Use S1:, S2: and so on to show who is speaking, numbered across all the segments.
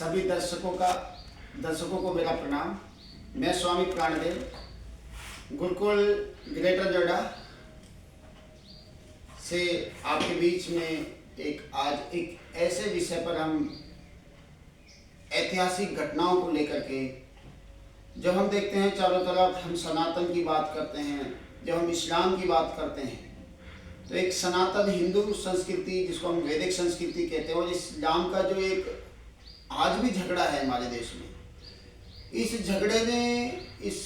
S1: सभी दर्शकों को मेरा प्रणाम। मैं स्वामी प्राणदेव गुरुकुल ग्रेटर नोएडा से आपके बीच में आज एक ऐसे विषय पर हम ऐतिहासिक घटनाओं को लेकर के, जब हम देखते हैं चारों तरफ हम सनातन की बात करते हैं, जब हम इस्लाम की बात करते हैं, तो एक सनातन हिंदू संस्कृति जिसको हम वैदिक संस्कृति कहते हैं और इस्लाम का जो एक आज भी झगड़ा है हमारे देश में, इस झगड़े ने, इस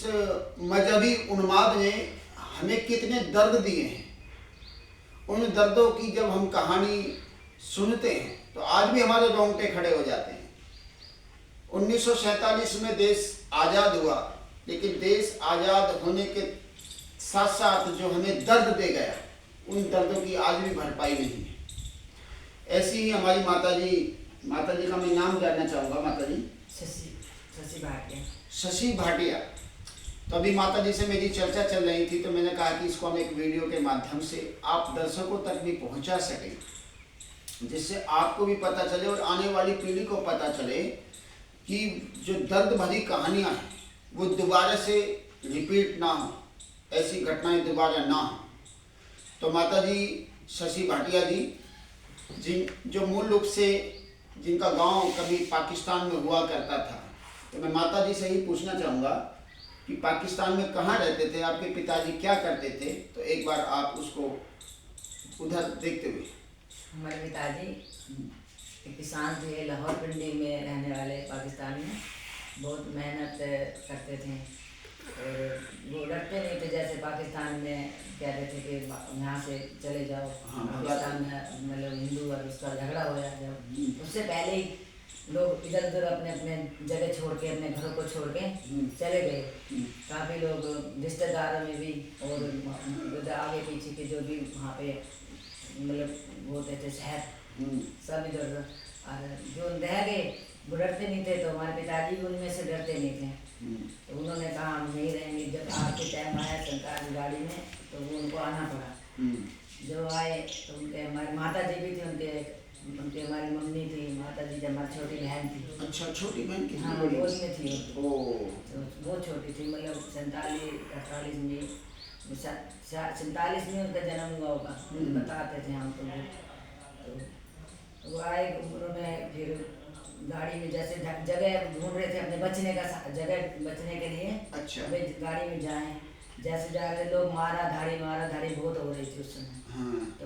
S1: मजहबी उन्माद ने हमें कितने दर्द दिए हैं। उन दर्दों की जब हम कहानी सुनते हैं तो आज भी हमारे रोंगटे खड़े हो जाते हैं। 1947 में देश आज़ाद हुआ, लेकिन देश आज़ाद होने के साथ साथ जो हमें दर्द दे गया, उन दर्दों की आज भी भरपाई नहीं है। ऐसी ही हमारी माता जी का मैं नाम जानना चाहूँगा। माता जी शशि भाटिया। तो अभी माता जी से मेरी चर्चा चल रही थी, तो मैंने कहा कि इसको हम एक वीडियो के माध्यम से आप दर्शकों तक भी पहुंचा सकें, जिससे आपको भी पता चले और आने वाली पीढ़ी को पता चले कि जो दर्द भरी कहानियां हैं वो दोबारा से रिपीट ना हो, ऐसी घटनाएं दोबारा ना हो। तो माता जी शशि भाटिया जी जो मूल रूप से जिनका गांव कभी पाकिस्तान में हुआ करता था, तो मैं माता जी से ही पूछना चाहूँगा कि पाकिस्तान में कहाँ रहते थे, आपके पिताजी क्या करते थे, तो एक बार आप उसको उधर देखते हुए।
S2: हमारे पिताजी एक किसान थे, लाहौर पिंडी में रहने वाले, पाकिस्तान में बहुत मेहनत करते थे और वो डरते नहीं थे। जैसे पाकिस्तान में कहते थे कि यहाँ से चले जाओ, पाकिस्तान में मतलब हिंदू और उसका झगड़ा हो जाए, उससे पहले ही लोग इधर उधर अपने अपने जगह छोड़ के, अपने घरों को छोड़ के चले गए। काफ़ी लोग रिश्तेदारों में भी और आगे पीछे के जो भी वहाँ पे मतलब होते थे शहर, सब इधर उधर, और जो रह गए वो डरते नहीं थे। तो हमारे पिताजी भी उनमें से डरते नहीं थे, तो उन्होंने कहा हम नहीं रहेंगे। जब आपके टाइम आया सरकार की गाड़ी में, तो वो उनको आना पड़ा। जब आए तो उनके, हमारी माता जी भी थी, उनके हमारी मम्मी थी, माता जी जब हमारी छोटी बहन थी।
S1: अच्छा, छोटी बहन की?
S2: हाँ, बोल में थी
S1: वो।
S2: तो वो छोटी थी, मतलब 47-48 में, 47 में उनका जन्म हुआ होगा, बताते थे हम तो वो आए। उन्होंने फिर गाड़ी में जैसे जगह ढूंढ रहे थे अपने बचने का, जगह बचने के लिए।
S1: अच्छा।
S2: गाड़ी में जाएं, जैसे जा रहे लोग मारा धाड़ी बहुत हो रही थी उस समय।
S1: हाँ।
S2: तो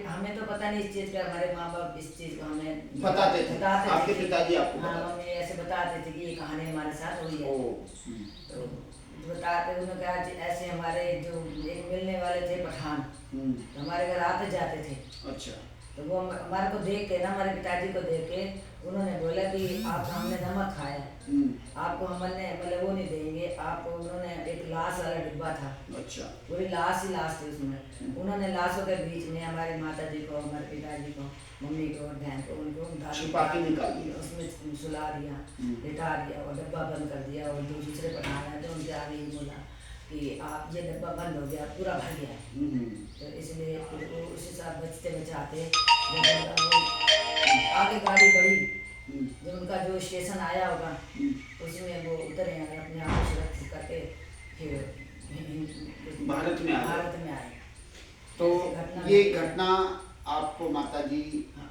S2: हमें तो पता नहीं इस चीज़ का, हमारे माँ बाप इस चीज़ को हमें
S1: बताते थे। आपके पिताजी आपको?
S2: हाँ, मम्मी ऐसे बताते थे कि ये कहानी हमारे साथ हुई है। तो बताते, उन्होंने कहा ऐसे हमारे जो एक मिलने वाले थे पठान, तो हमारे घर आते जाते थे।
S1: अच्छा।
S2: तो वो हमारे को देख के ना, हमारे पिताजी को देख के उन्होंने बोला कि आप हमने नमक खाया, आपको हमने मतलब वो नहीं देंगे आपको। उन्होंने एक लाश वाला डिब्बा था। अच्छा। पूरी लाश ही लाश थी उसमें। उन्होंने लाशों के बीच में हमारी माता जी को, हमारे पिताजी को, मम्मी को, बहन को, उनको
S1: छुपा के निकाल दिया,
S2: उसमें सुला दिया, लिटा दिया और डब्बा बंद कर दिया। और दूसरे पठान आए तो उनके आगे ही बोला कि आप ये डब्बा बंद हो गया, पूरा भर गया। तो इसलिए फिर वो उसी साथ बचते बचाते आगे गाड़ी बढ़ी, जब उनका जो स्टेशन आया होगा उसमें वो उतरे हैं, अपने आप को सुरक्षित करके फिर
S1: भारत में
S2: आए।
S1: तो ये घटना आपको माता जी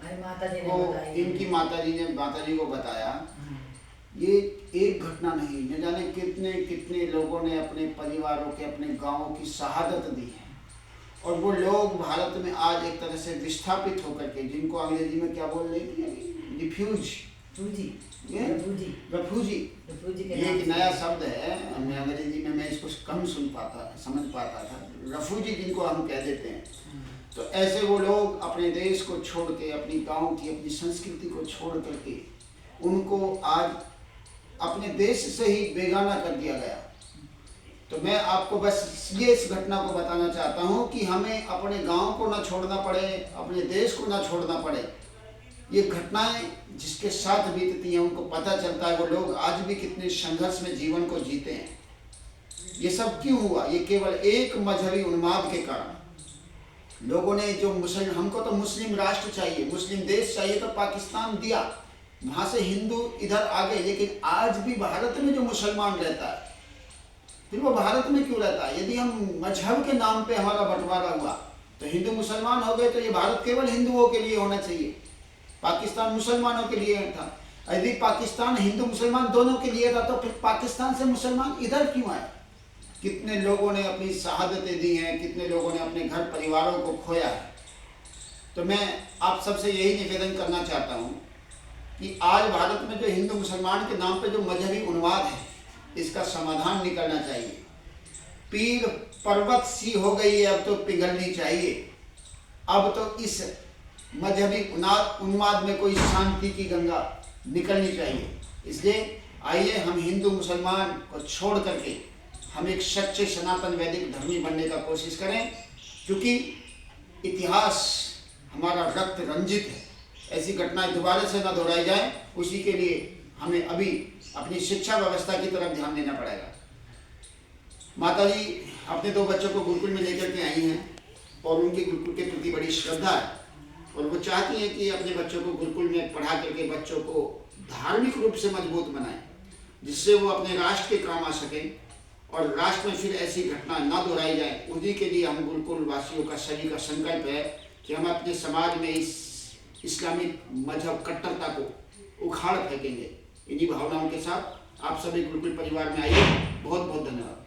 S2: ने बताई,
S1: इनकी माता जी को बताया। ये एक घटना नहीं, न जाने कितने कितने लोगों ने अपने परिवारों के, अपने गांवों की शहादत दी है। और वो लोग भारत में आज एक तरह से विस्थापित होकर के, जिनको अंग्रेजी में क्या बोल रही थी, रेफ्यूजी। ये एक नया शब्द है, मैं अंग्रेजी में इसको कम समझ पाता था। रेफ्यूजी जिनको हम कह देते हैं। तो ऐसे वो लोग अपने देश को छोड़ के, अपनी गांव की, अपनी संस्कृति को छोड़ करके, उनको आज अपने देश से ही बेगाना कर दिया गया। तो मैं आपको बस ये इस घटना को बताना चाहता हूँ कि हमें अपने गांव को ना छोड़ना पड़े, अपने देश को ना छोड़ना पड़े। ये घटनाएं जिसके साथ बीतती हैं उनको पता चलता है वो लोग आज भी कितने संघर्ष में जीवन को जीते हैं। ये सब क्यों हुआ? ये केवल एक मजहबी उन्माद के कारण। लोगों ने जो हमको तो मुस्लिम राष्ट्र चाहिए, मुस्लिम देश चाहिए, तो पाकिस्तान दिया, वहाँ से हिंदू इधर आ गए, लेकिन आज भी भारत में जो मुसलमान रहता है, फिर वो भारत में क्यों रहता है? यदि हम मजहब के नाम पे हमारा बंटवारा हुआ तो हिंदू मुसलमान हो गए, तो ये भारत केवल हिंदुओं के लिए होना चाहिए, पाकिस्तान मुसलमानों के लिए था। यदि पाकिस्तान हिंदू मुसलमान दोनों के लिए था तो फिर पाकिस्तान से मुसलमान इधर क्यों आए? कितने लोगों ने अपनी शहादतें दी हैं, कितने लोगों ने अपने घर परिवारों को खोया है। तो मैं आप सबसे यही निवेदन करना चाहता हूँ कि आज भारत में जो हिंदू मुसलमान के नाम पे जो मजहबी उन्माद है, इसका समाधान निकलना चाहिए। पीर पर्वत सी हो गई है, अब तो पिघलनी चाहिए। अब तो इस मजहबी उन्माद में कोई शांति की गंगा निकलनी चाहिए। इसलिए आइए हम हिंदू मुसलमान को छोड़ करके हम एक सच्चे सनातन वैदिक धर्मी बनने का कोशिश करें, क्योंकि इतिहास हमारा रक्त रंजित है। ऐसी घटनाएं दोबारा से न दोहराई जाए, उसी के लिए हमें अभी अपनी शिक्षा व्यवस्था की तरफ ध्यान देना पड़ेगा। माता जी अपने 2 बच्चों को गुरुकुल में लेकर के आई हैं और उनकी गुरुकुल के प्रति बड़ी श्रद्धा है, और वो चाहती हैं कि अपने बच्चों को गुरुकुल में पढ़ा करके बच्चों को धार्मिक रूप से मजबूत बनाएं, जिससे वो अपने राष्ट्र के काम आ सकें और राष्ट्र में फिर ऐसी घटना ना दोहराई जाए। उन्हीं के लिए हम गुरुकुल वासियों का सभी का संकल्प है कि हम अपने समाज में इस इस्लामिक मजहब कट्टरता को उखाड़ फेंकेंगे। इन्हीं भावनाओं के साथ आप सभी गुरुकुल परिवार में आइए। बहुत बहुत धन्यवाद।